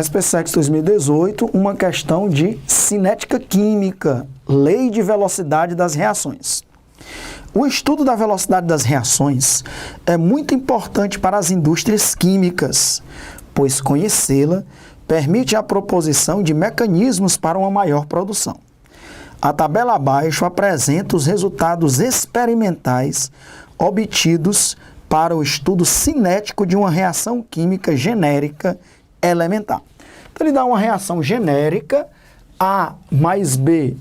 SPSEC 2018, uma questão de cinética química, lei de velocidade das reações. O estudo da velocidade das reações é muito importante para as indústrias químicas, pois conhecê-la permite a proposição de mecanismos para uma maior produção. A tabela abaixo apresenta os resultados experimentais obtidos para o estudo cinético de uma reação química genérica elementar. Então, ele dá uma reação genérica, A mais B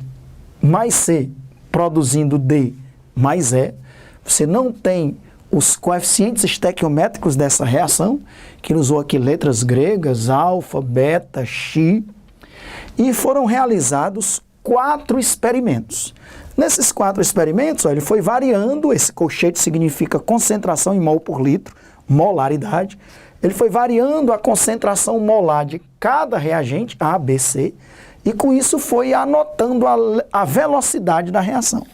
mais C, produzindo D mais E. Você não tem os coeficientes estequiométricos dessa reação, que ele usou aqui letras gregas, alfa, beta, xi, e foram realizados 4 experimentos. Nesses 4 experimentos, ó, ele foi variando, esse colchete significa concentração em mol por litro, molaridade. Ele foi variando a concentração molar de cada reagente, A, B, C, e com isso foi anotando a velocidade da reação.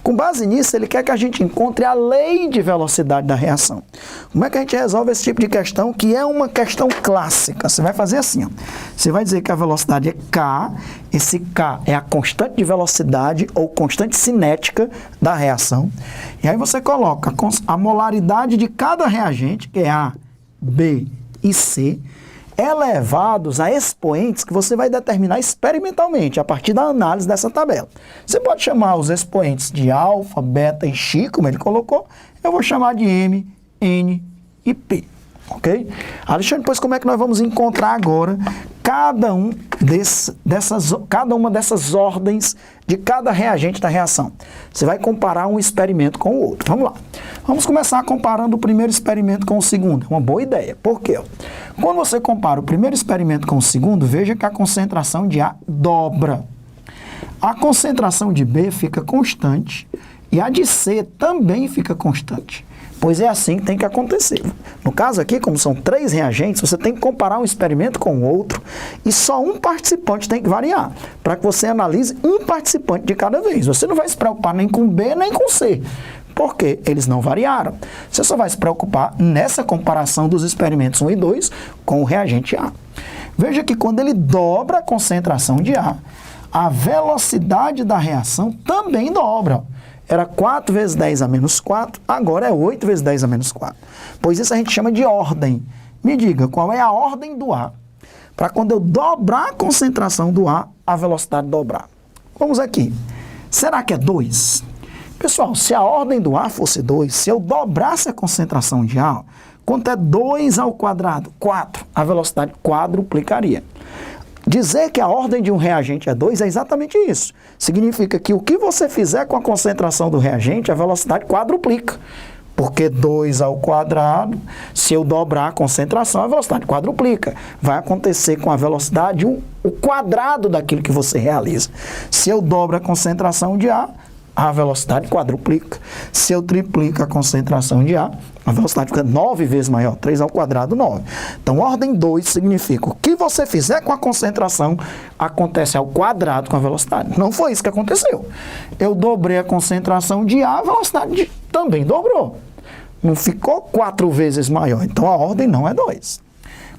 Com base nisso, ele quer que a gente encontre a lei de velocidade da reação. Como é que a gente resolve esse tipo de questão, que é uma questão clássica? Você vai fazer assim, ó. Você vai dizer que a velocidade é K, esse K é a constante de velocidade ou constante cinética da reação, e aí você coloca a molaridade de cada reagente, que é A, B e C, elevados a expoentes que você vai determinar experimentalmente a partir da análise dessa tabela. Você pode chamar os expoentes de alfa, beta e xi, como ele colocou. Eu vou chamar de M, N e P. Ok? Alexandre, pois como é que nós vamos encontrar agora cada uma dessas ordens de cada reagente da reação? Você vai comparar um experimento com o outro. Vamos lá. Vamos começar comparando o primeiro experimento com o segundo. É uma boa ideia. Por quê? Quando você compara o primeiro experimento com o segundo, veja que a concentração de A dobra. A concentração de B fica constante e a de C também fica constante. Pois é assim que tem que acontecer. No caso aqui, como são 3 reagentes, você tem que comparar um experimento com o outro e só um participante tem que variar, para que você analise um participante de cada vez. Você não vai se preocupar nem com B nem com C, porque eles não variaram. Você só vai se preocupar nessa comparação dos experimentos 1 e 2 com o reagente A. Veja que quando ele dobra a concentração de A, a velocidade da reação também dobra. Era 4 vezes 10 a menos 4, agora é 8 vezes 10 a menos 4. Pois isso a gente chama de ordem. Me diga, qual é a ordem do A? Para quando eu dobrar a concentração do A, a velocidade dobrar. Vamos aqui. Será que é 2? Pessoal, se a ordem do A fosse 2, se eu dobrasse a concentração de A, quanto é 2 ao quadrado? 4. A velocidade quadruplicaria. Dizer que a ordem de um reagente é 2 é exatamente isso. Significa que o que você fizer com a concentração do reagente, a velocidade quadruplica. Porque 2 ao quadrado, se eu dobrar a concentração, a velocidade quadruplica. Vai acontecer com a velocidade o quadrado daquilo que você realiza. Se eu dobro a concentração de A velocidade quadruplica. Se eu triplico a concentração de A velocidade fica 9 vezes maior. 3 ao quadrado, 9. Então, ordem 2 significa o que você fizer com a concentração acontece ao quadrado com a velocidade. Não foi isso que aconteceu. Eu dobrei a concentração de A velocidade também dobrou. Não ficou 4 vezes maior. Então, a ordem não é 2.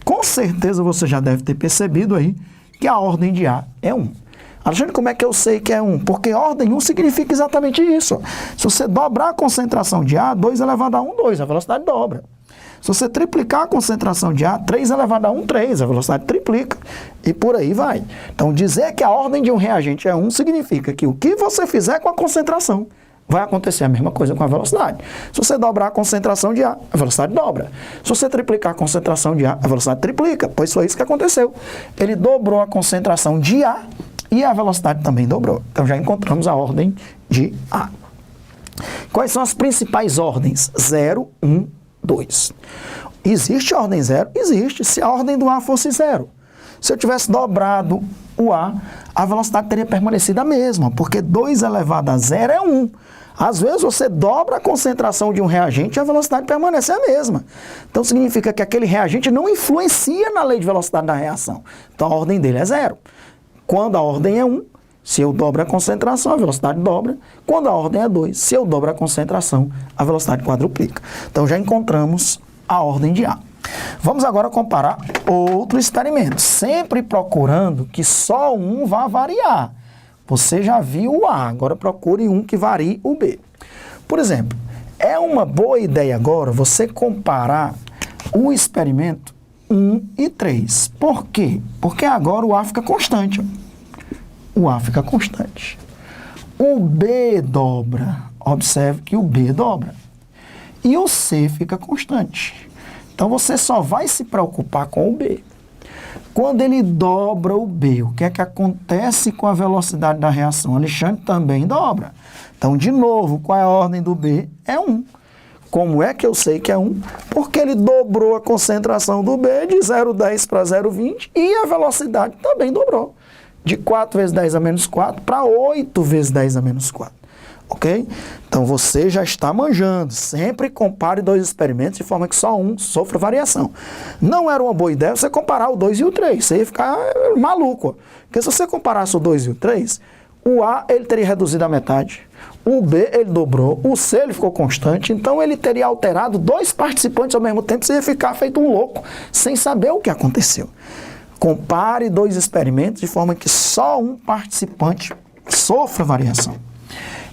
Com certeza, você já deve ter percebido aí que a ordem de A é 1. Alexandre, como é que eu sei que é 1? Porque ordem 1 significa exatamente isso. Se você dobrar a concentração de A, 2 elevado a 1, 2, a velocidade dobra. Se você triplicar a concentração de A, 3 elevado a 1, 3, a velocidade triplica. E por aí vai. Então, dizer que a ordem de um reagente é 1 significa que o que você fizer com a concentração vai acontecer a mesma coisa com a velocidade. Se você dobrar a concentração de A, a velocidade dobra. Se você triplicar a concentração de A, a velocidade triplica. Pois foi isso que aconteceu. Ele dobrou a concentração de A, e a velocidade também dobrou. Então, já encontramos a ordem de A. Quais são as principais ordens? 0, 1, 2. Existe a ordem 0? Existe. Se a ordem do A fosse 0. Se eu tivesse dobrado o A velocidade teria permanecido a mesma, porque 2 elevado a 0 é 1. Às vezes, você dobra a concentração de um reagente e a velocidade permanece a mesma. Então, significa que aquele reagente não influencia na lei de velocidade da reação. Então, a ordem dele é 0. Quando a ordem é 1, se eu dobro a concentração, a velocidade dobra. Quando a ordem é 2, se eu dobro a concentração, a velocidade quadruplica. Então, já encontramos a ordem de A. Vamos agora comparar outro experimento, sempre procurando que só um vá variar. Você já viu o A, agora procure um que varie o B. Por exemplo, é uma boa ideia agora você comparar o experimento 1 e 3. Por quê? Porque agora o A fica constante. O A fica constante. O B dobra. Observe que o B dobra. E o C fica constante. Então você só vai se preocupar com o B. Quando ele dobra o B, o que é que acontece com a velocidade da reação? Alexandre também dobra. Então, de novo, qual é a ordem do B? É 1. Como é que eu sei que é 1? Porque ele dobrou a concentração do B de 0,10 para 0,20 e a velocidade também dobrou. De 4 vezes 10 a menos 4 para 8 vezes 10 a menos 4. Ok? Então, você já está manjando. Sempre compare dois experimentos de forma que só um sofra variação. Não era uma boa ideia você comparar o 2 e o 3. Você ia ficar maluco. Porque se você comparasse o 2 e o 3, o A ele teria reduzido a metade. O B ele dobrou. O C ele ficou constante. Então, ele teria alterado dois participantes ao mesmo tempo. Você ia ficar feito um louco, sem saber o que aconteceu. Compare dois experimentos de forma que só um participante sofra variação.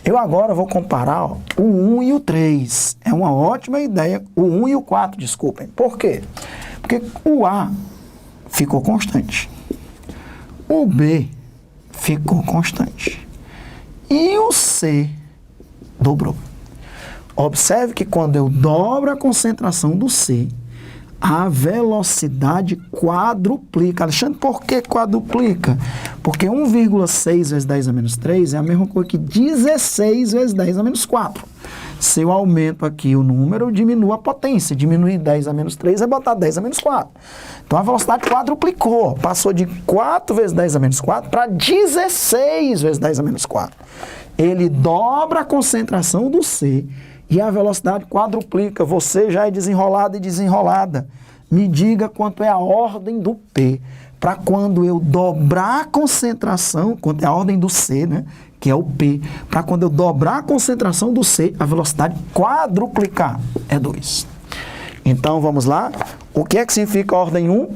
Eu agora vou comparar o 1 e o 3. É uma ótima ideia. O 1 e o 4, desculpem. Por quê? Porque o A ficou constante. O B ficou constante. E o C dobrou. Observe que quando eu dobro a concentração do C, a velocidade quadruplica. Alexandre, por que quadruplica? Porque 1,6 vezes 10 a menos 3 é a mesma coisa que 16 vezes 10 a menos 4. Se eu aumento aqui o número, eu diminuo a potência. Diminuir 10 a menos 3 é botar 10 a menos 4. Então a velocidade quadruplicou. Passou de 4 vezes 10 a menos 4 para 16 vezes 10 a menos 4. Ele dobra a concentração do C e a velocidade quadruplica. Você já é desenrolado e desenrolada. Me diga quanto é a ordem do P. Para quando eu dobrar a concentração, quanto é a ordem do C, né? Que é o P. Para quando eu dobrar a concentração do C, a velocidade quadruplicar. É 2. Então, vamos lá. O que é que significa a ordem 1?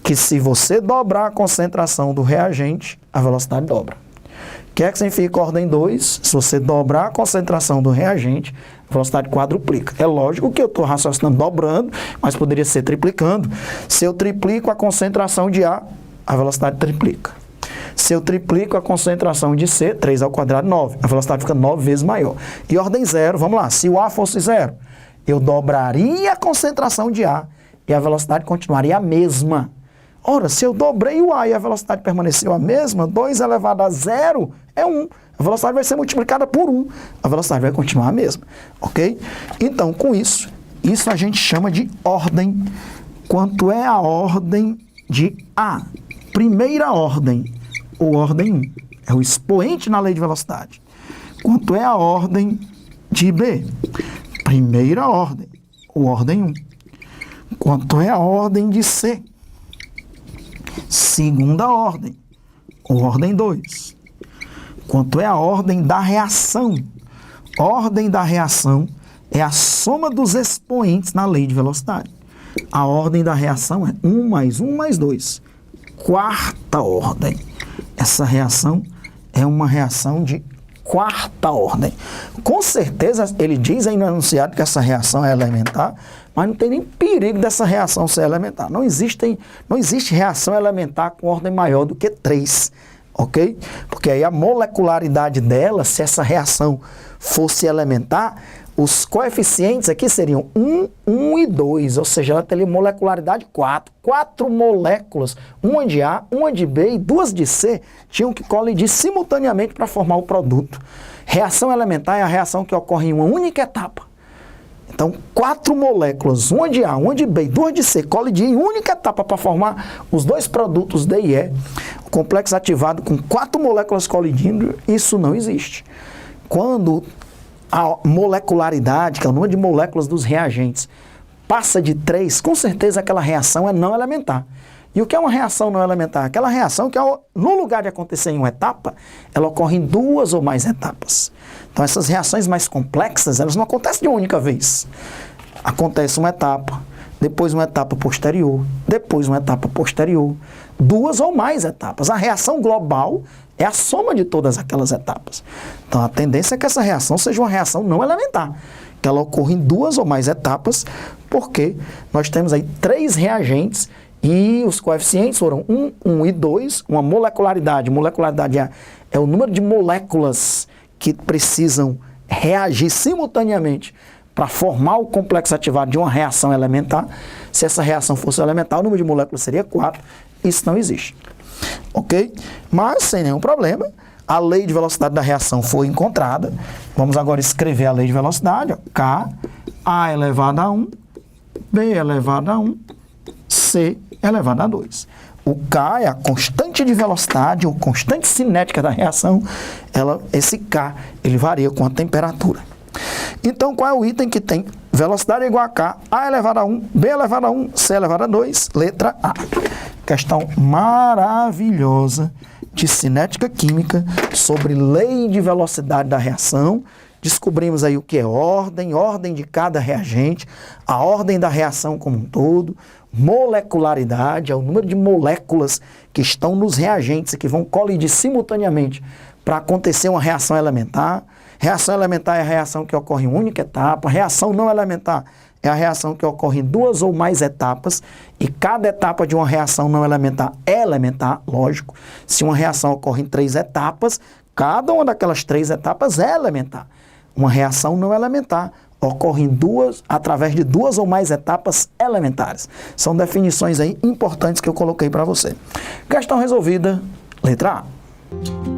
Que se você dobrar a concentração do reagente, a velocidade dobra. O que é que significa a ordem 2? Se você dobrar a concentração do reagente, a velocidade quadruplica. É lógico que eu estou raciocinando dobrando, mas poderia ser triplicando. Se eu triplico a concentração de A, a velocidade triplica. Se eu triplico a concentração de C, 3 ao quadrado, 9. A velocidade fica 9 vezes maior. E ordem 0, vamos lá. Se o A fosse 0, eu dobraria a concentração de A e a velocidade continuaria a mesma. Ora, se eu dobrei o A e a velocidade permaneceu a mesma, 2 elevado a 0 é 1. A velocidade vai ser multiplicada por 1. A velocidade vai continuar a mesma. Ok? Então, com isso a gente chama de ordem. Quanto é a ordem de A? Primeira ordem, ou ordem 1. É o expoente na lei de velocidade. Quanto é a ordem de B? Primeira ordem, ou ordem 1. Quanto é a ordem de C? Segunda ordem, ou ordem 2. Quanto é a ordem da reação? Ordem da reação é a soma dos expoentes na lei de velocidade. A ordem da reação é 1 mais 1 mais 2. Quarta ordem. Essa reação é uma reação de quarta ordem. Com certeza, ele diz aí no enunciado que essa reação é elementar, mas não tem nem perigo dessa reação ser elementar. Não existe reação elementar com ordem maior do que 3, ok? Porque aí a molecularidade dela, se essa reação fosse elementar, os coeficientes aqui seriam 1, 1 e 2, ou seja, ela teria molecularidade 4. 4 moléculas, uma de A, uma de B e 2 de C, tinham que colidir simultaneamente para formar o produto. Reação elementar é a reação que ocorre em uma única etapa. Então, 4 moléculas, uma de A, uma de B e 2 de C, colidir em única etapa para formar os dois produtos D e E. O complexo ativado com 4 moléculas colidindo, isso não existe. Quando a molecularidade, que é o número de moléculas dos reagentes, passa de 3, com certeza aquela reação é não elementar. E o que é uma reação não elementar? Aquela reação que, no lugar de acontecer em uma etapa, ela ocorre em 2 ou mais etapas. Então, essas reações mais complexas, elas não acontecem de uma única vez. Acontece uma etapa, depois uma etapa posterior, depois uma etapa posterior, duas ou mais etapas. A reação global é a soma de todas aquelas etapas. Então, a tendência é que essa reação seja uma reação não elementar, que ela ocorra em duas ou mais etapas, porque nós temos aí 3 reagentes e os coeficientes foram 1, 1 e 2, uma molecularidade. Molecularidade é o número de moléculas que precisam reagir simultaneamente para formar o complexo ativado de uma reação elementar. Se essa reação fosse elementar, o número de moléculas seria 4. Isso não existe. Ok? Mas, sem nenhum problema, a lei de velocidade da reação foi encontrada. Vamos agora escrever a lei de velocidade. Ó. K, A elevado a 1, B elevado a 1, C elevado a 2. O K é a constante de velocidade, ou constante cinética da reação. Esse K, ele varia com a temperatura. Então, qual é o item que tem velocidade igual a K, A elevado a 1, B elevado a 1, C elevado a 2, letra A. Questão maravilhosa de cinética química sobre lei de velocidade da reação. Descobrimos aí o que é ordem de cada reagente, a ordem da reação como um todo, molecularidade, é o número de moléculas que estão nos reagentes e que vão colidir simultaneamente para acontecer uma reação elementar. Reação elementar é a reação que ocorre em uma única etapa. Reação não elementar é a reação que ocorre em 2 ou mais etapas. E cada etapa de uma reação não elementar é elementar, lógico. Se uma reação ocorre em 3 etapas, cada uma daquelas 3 etapas é elementar. Uma reação não elementar ocorre através de 2 ou mais etapas elementares. São definições aí importantes que eu coloquei para você. Questão resolvida, letra A.